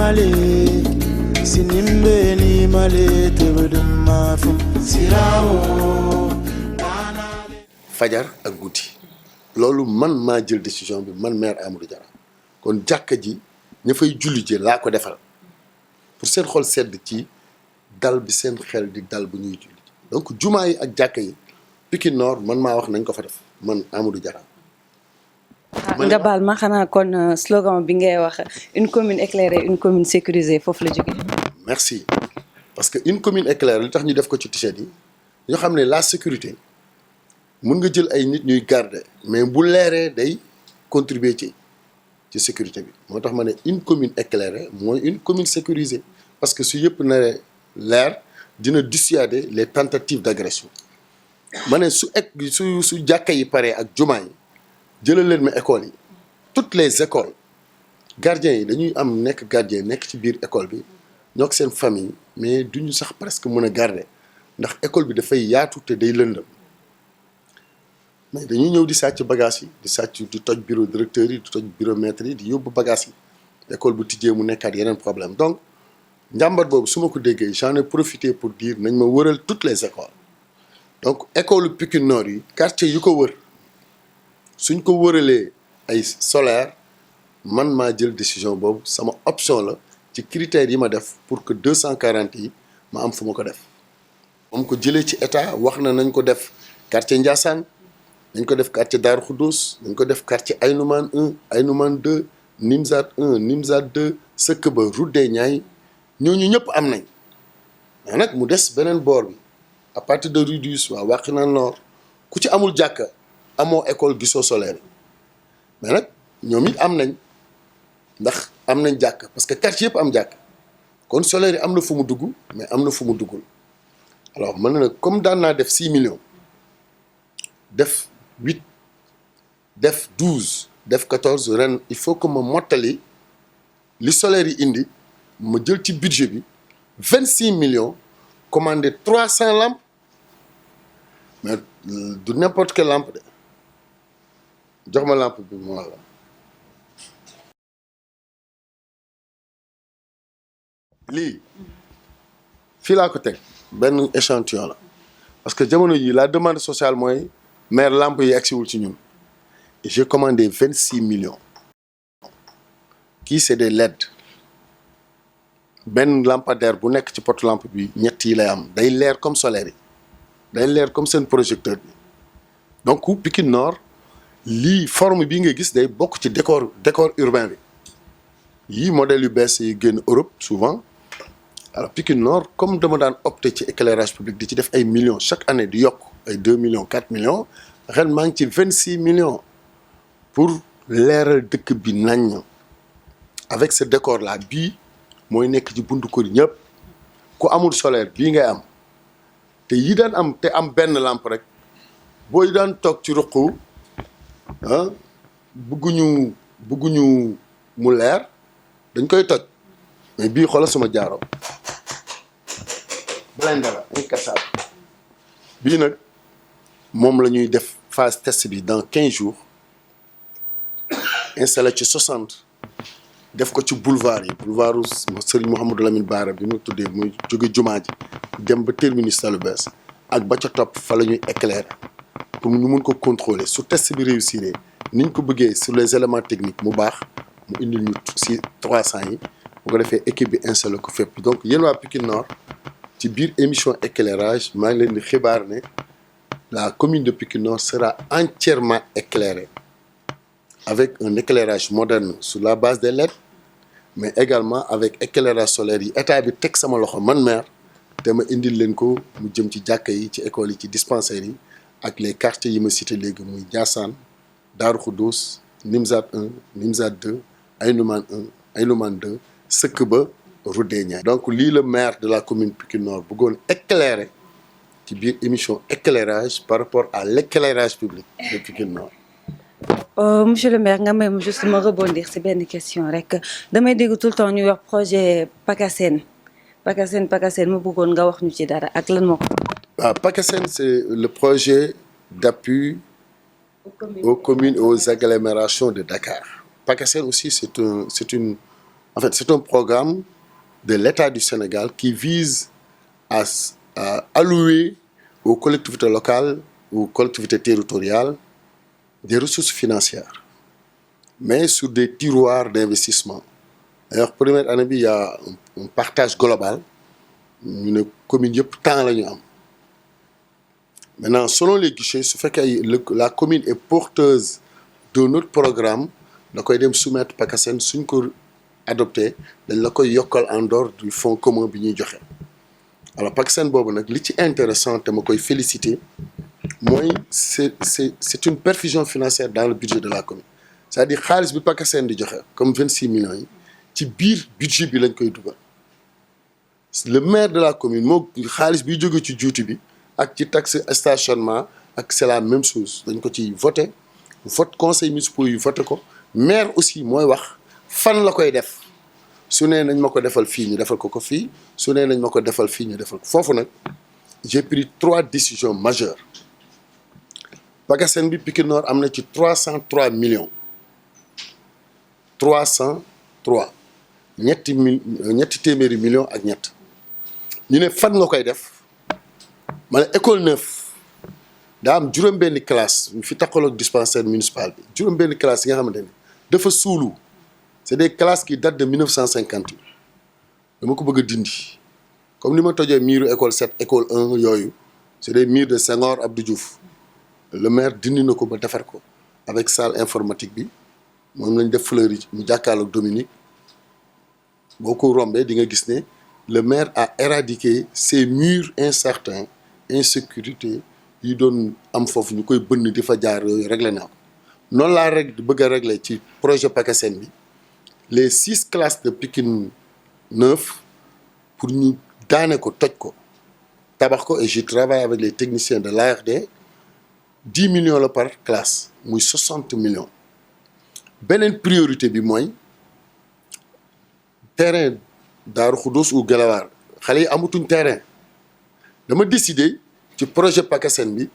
male sinimbe ni male tebedum mafu sirawo fajar ak guddi loolu man maa jël décision bi man maire Amadou Diarra kon jàkka ji ña fay julli ji laa ko defal pour seen xol sedd ci dal bi seen xel di dal bu ñuy julli donc jumaa yi ak jàkka yi Pikine Nord man maa wax nañ ko fa def man Amadou Diarra. nga baal ma xanaa kon slogan bi ngay wax une commune éclairée une commune sécurisée foofu la jógee. merci parce que une commune éclairée li tax ñu def ko ci t-shirt yi ñoo xam ne la sécurité mun nga jël ay nit ñuy garder mais bu leeree day contribuer ci sécurité bi moo tax ma ne une commune éclairée mooy une commune sécurisée parce que su yëpp na leer dina dissuader les tentatives d'agression ma ne su jàkka yi paree ak jumaa yi jëlal leen ma écoles yi toutes les écoles gardiens yi dañuy am nekk gardien nekk ci biir école bi ñoo seen famille mais duñu sax presque mën a garder ndax école bi dafay yaatu te day lëndëm mais dañuy ñëw di sàcc bagages yi di sàcc di toj bureau directeur yi di toj bureau maître yi di yóbbu bagages yi école bu tijjee mu nekkaat yeneen problème donc njàmbat boobu su ma ko déggee j'en ai profité pour dire nañ ma wëral toutes les écoles donc école Pikine Nord yi quartier yu ko wër suñ ko wëralee ay solaire man maa jël décision boobu sama option la ci critères yi ma def pour que 240 yi ma am fu ma ko def moom ko jëlee ci état wax na nañ ko def quartier Ndiassane dañ ko def quartier Darou Khoudoss dañ ko def quartier Aynoumane 1 Aynoumane 2 Nimzat 1 Nimzat 2 sëkk ba route des Niayes ñooñu ñëpp am nañ mais nag mu des beneen boor bi à partir de rue du waa Wakhinane Nord ku ci amul jàkka amoo école gisoo solaire mais nag ñoom it am nañ ndax am nañ jàkk parce que quartier yëpp am jàkk kon solaire yi am na fu mu dugg mais am na fu mu duggul alors man na comme daan naa def 6 millions def 8 def 12 def 14 ren il faut que ma mottali li solaire yi indi ma jël ci budget bi 26 millions commandé 300 lampes mais du n'importe quelle lampe de jox ma lampe bi moo la lii fii laa ko teg benn échantillon la parce que jamono yi la demande sociale mooy maire lampe yi agsiwul ci ñun et j'ai commandé 26 millions kii c'est des LED benn lampadaire bu nekk ci porte lampe bi ñett yi lay am day leer comme solaire yi day leer comme seen projecteur bi donc Pikine Nord lii forme bii nga gis day bokk ci décor urbain bi yii modèle yu bees yi génn Europe souvent alors Pikine Nord comme dama daan opté ci éclairage public di ci def ay millions chaque année di yokk ay 2 millions 4 millions ren maa ngi ci 26 millions pour leeral dëkk bi nañ avec ce décor là bii mooy nekk ci buntu kër ñëpp ku amul solaire bii ngay am te yi daan am te am benn lampe rek booy daan toog ci ruqu ah bugguñu mu leer dañ koy toj mais bii xoolal sama jaaro blende la incassable bii nag moom la ñuy def phase test bi dans 15 jours installé ci 60 def ko ci boulevard yi boulevard Serigne Mouhamadou Lamine Bara bi mu tuddee muy jóge jumaa ji dem ba terminus Salu Bees ak ba ca topp fa la ñuy éclairer pour ñu mun ko contrôler su test bi réussir niñ ko bëggee sur les éléments techniques mu baax mu indil ñu si 300 yi bu ko defee équipe bi installé ko fépp donc yéen waa Pikine Nord ci biir émission éclairage maa ngi leen di xibaar ne la commune de Pikine Nord sera entièrement éclairée avec un éclairage moderne sur la base des LED mais également avec éclairage solaire yi état bi teg sama loxo man maire te ma indil leen ko mu jëm ci jàkka yi ci école yi ci dispensaires yi ak les quartiers yi ma cité léegi muy Ndiassane Darou Khoudoss Nimzat 1 Nimzat 2 Aynoumane 1 Aynoumane 2 sëkk ba route des Niayes donc lii la maire de la commune Pikine Nord bëggoon éclairer ci biir émission éclairage par rapport à l'éclairage public de Pikine Nord. Monsieur le maire nga may ma juste ma rebondir ci benn question rek damay dégg tout le temps ñuy wax projet PACASEN ma bëggoon nga wax ñu ci dara ak lan moo ko. waaw PACASEN c'est le projet d'appui aux communes et aux agglomérations de Dakar. PACASEN aussi c'est une En fait, c'est un programme de l'État du Sénégal qui vise à allouer aux collectivités locales, aux collectivités territoriales, des ressources financières, mais sur des tiroirs d'investissement. D'ailleurs, première année, il y a un partage global. Une commune yëpp temps la ñu am. Maintenant, selon les guichets, su fekkee la commune est porteuse d'un autre programme, da koy dem soumettre PACASEN suñ ko adopté dañ la koy yokkal en dehors du fonds commun bi ñuy joxe. Alors PACASEN boobu nag li ci intéressant te ma koy féliciter mooy c'est une perfusion financière dans le budget de la commune. C'est-à-dire xaalis bi PACASEN di joxe comme 26 millions yi ci biir budget bi lañ koy dugal. Le maire de la commune moo xaalis bi jóge ci juuti bi ak ci taxe stationnement ak c'est la même chose dañ ko ci voté vote conseil municipal yu voté ko maire aussi mooy wax fan la koy def su nee nañ ma ko defal fii ñu defal ko fii su nee nañ ma ko defal fii ñu defal ko foofu nag j'ai pris 3 décisions majeures. PACASEN bi Pikine Nord am na ci 303 millions 303 ñetti téeméeri millions ak ñett ñu ne fan nga koy def ma ne école neuf daa am juróom-benni classe fi taxaloog dispensaire municipal bi juróom-benni classe yi nga xamante ne dafa suulu c'est des classes qui datent de 1958 dama ko bëgg a dindi comme ni ma tojee miiru école 7 école 1 yooyu c'est des murs de Senghor Abdou Diouf le maire dindi na ko ba defar ko avec salle informatique bi moom lañ def fleur yi mu jàkkaarloog Dominique boo ko rombee di nga gis ne le maire a éradiqué ces murs incertains insécurité yi doon am foofu ñu koy bënn di fa jaar yooyu réglé naa ko noonu laa bëgg a réglé ci projet PACASEN bi les 6 classes de Pikine 9 pour ñu daane ko toj ko tabax ko et je travaille avec les techniciens de l'ARD 10 millions la par classe muy 60 millions beneen priorité bi mooy terrain Daaru Xudoos ou Gelawaar xale yi amatuñ terrain dama décider ci projet PACASEN bi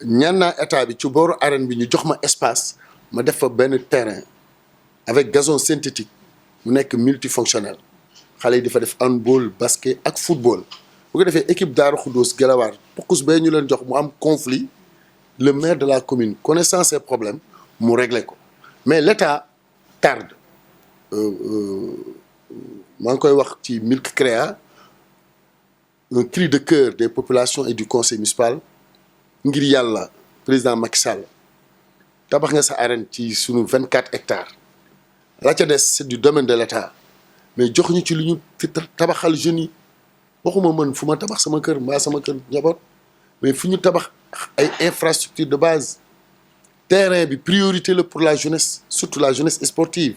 ñaan naa état bi ci booru arène bi ñu jox ma espace ma def fa benn terrain avec gazon synthétique mu nekk multifonctionnel xale yi di fa def handball basket ak football bu ko defee équipe Daaru Xudoos Gelawaar pokkus bee ñu leen jox mu am conflit le maire de la commune connaissant ces problèmes mu réglé ko mais l'état tarde maa ngi koy wax ci Milk Créa un cri de cœur des populations et du conseil municipal ngir yàlla président Macky Sall tabax nga sa arène ci sunu 24 hectares la ca des c'est du domaine de l'état mais jox ñu ci lu ñu tabaxal jeunes yi waxuma mën fu ma tabax sama kër mbaa sama kër njaboot mais fu ñu tabax ay infrastructures de base terrain bi priorité la pour la jeunesse surtout la jeunesse sportive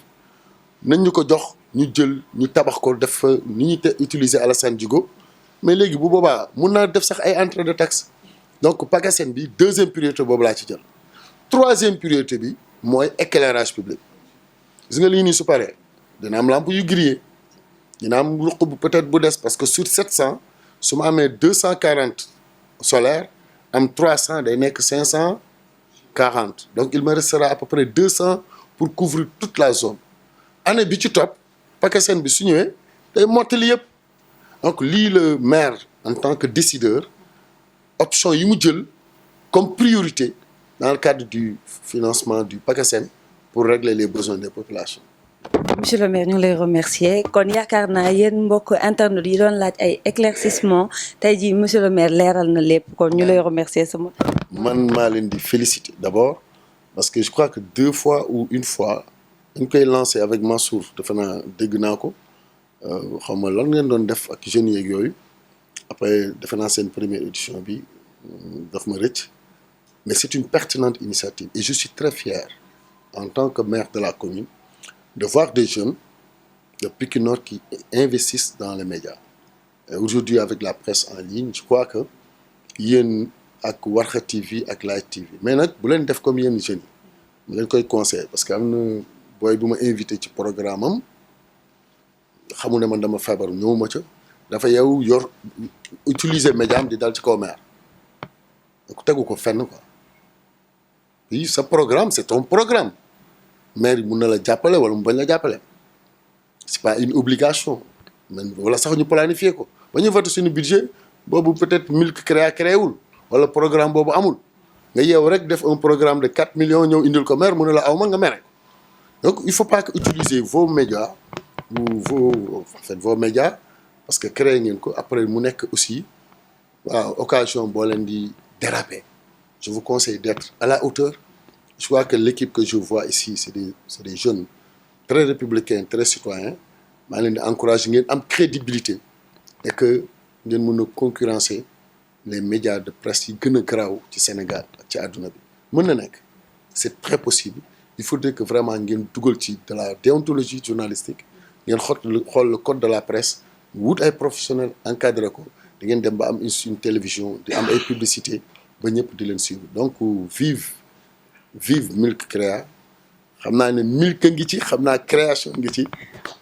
nañ ñu ko jox ñu jël ñu tabax ko def fa ni ñu utiliser Alassane Djigo mais léegi bu boobaa mun naa def sax ay entrée de taxe donc PACASEN bi deuxième priorité boobu laa ci jël troisième priorité bi mooy éclairage public gis nga lii nii su paree dina am lampe yu grillé dina am ruq bu peut-être bu des parce que sur 700 su ma amee 240 solaires am 300 day nekk 540 donc il me restera à peu près 200 pour couvrir toute la zone année bi ci topp PACASEN bi su ñëwee day mottali yëpp donc lii le maire en tant que décideur option yi mu jël comme priorité dans le cadre du financement du PACASEN pour régler les besoins des populations. monsieur le maire ñu ngi lay remercier kon yaakaar naa yéen mbokk internet yi doon laaj ay éclaircissement tey jii monsieur le maire leeral na lépp kon ñu lay remercier sama. man maa leen di féliciter d'abord parce que je crois que 2 fois ou une fois dañ koy lancé avec Mansour defe naa dégg naa ko xaw ma lan ngeen doon def ak jeunes yeeg yooyu après defe naa seen première édition bi daf ma rëcc mais c'est une pertinente initiative et je suis très fier en tant que maire de la commune de voir des jeunes de Pikine Nord qui investissent dans les médias et aujourd'hui avec la presse en ligne je crois que yéen ak Warkha TV ak Light TV mais nag bu leen def comme yéen jeunes yi mu leen koy conseiller parce que am na booy bu ma invité ci programme am xamu ne man dama feebar ñëwuma ca dafa yow yor utiliser média am di dal ci kaw maire donc tegu ko fenn quoi puis sa programme c'est ton programme maire yi mun na la jàppale wala mu bañ la jàppale c'est pas une obligation man wala sax ñu planifier ko ba ñu voté suñu budget boobu peut-être Milk créé wul wala programme boobu amul nga yeew rek def un programme de 4 millions ñëw indil ko maire mu ne la aw ma nga mere donc il faut pas que utiliser vos médias ou vos médias parce que créé ngeen ko après mu nekk aussi waaw occasion boo leen di déraper je vous conseille d'être à la hauteur je crois que l'équipe que je vois ici c'est des jeunes très républicains très citoyens maa ngi leen di encourager ngeen am crédibilité et que ngeen mën a concurrencer les médias de presse yi gën a garaaw ci Sénégal ak ci àdduna bi mën na nekk c'est très possible il faudrait que vraiment ngeen dugal ci de la déontologie journalistique ngeen xool le code de la presse wut ay professionnels encadré ko da ngeen dem ba am une télévision di am ay publicité ba ñëpp di leen suivre donc vive Milk Créa xam naa ne Milk ngi ci xam naa création ngi ci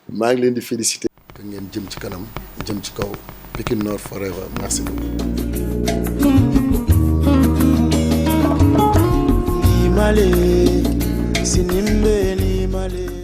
maa ngi leen di féliciter que ngeen jëm ci kanam jëm ci kaw Pikine Nord forever merci beaucoup. Ni male sinimbe ni male